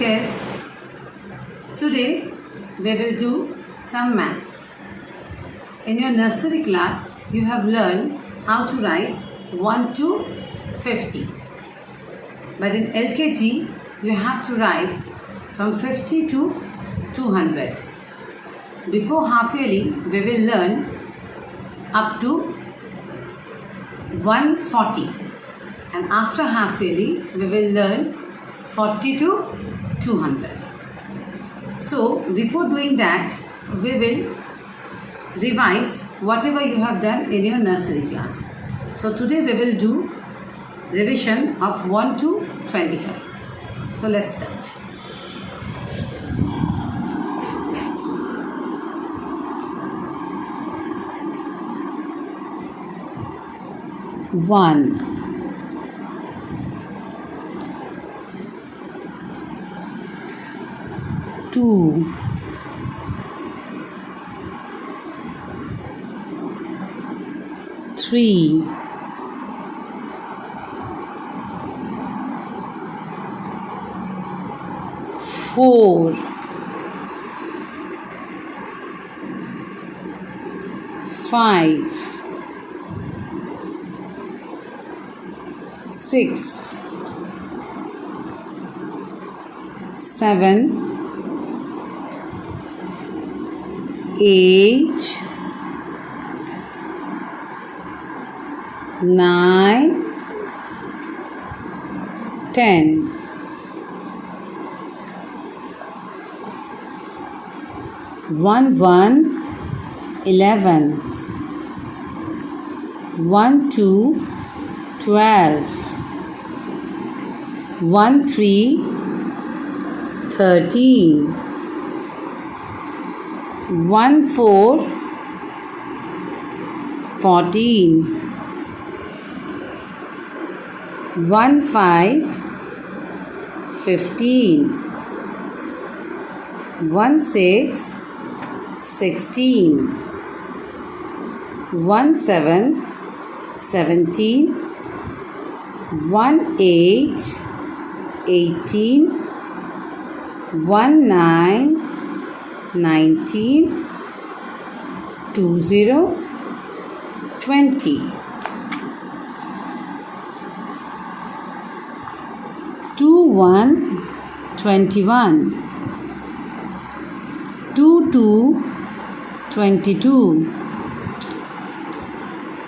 kids. Today we will do some maths. In your nursery class you have learned how to write 1 to 50. But in LKG you have to write from 50 to 200. Before half yearly we will learn up to 140, and after half yearly we will learn 40 to 200. So before doing that we will revise whatever you have done in your nursery class. So today we will do revision of 1 to 25. So let's start. One, two, three, four, five, 6, 7, 8, 9, 10. 1, 11. 1, 2, 12. 1, 3, 13. 1, 4, 14. 1, 5, 15. 1, 6, 16. 1, 7, 17. 1, 8, 18. 1, 9, 19. 2, 0, 20. 2, 1, 21. 2, 2, 22.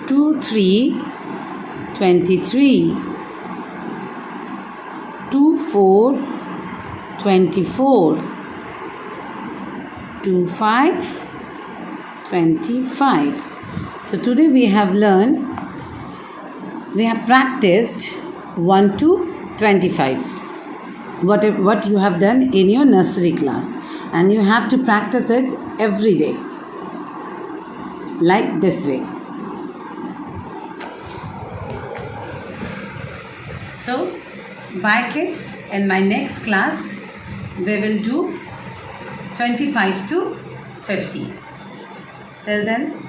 2, 3, 23. 2, 4, 24. 2, 5, 25. So today we have practiced 1 to 25. What you have done in your nursery class, and you have to practice it every day, like this way. So, bye kids. In my next class, we will do 25 to 50. Till then,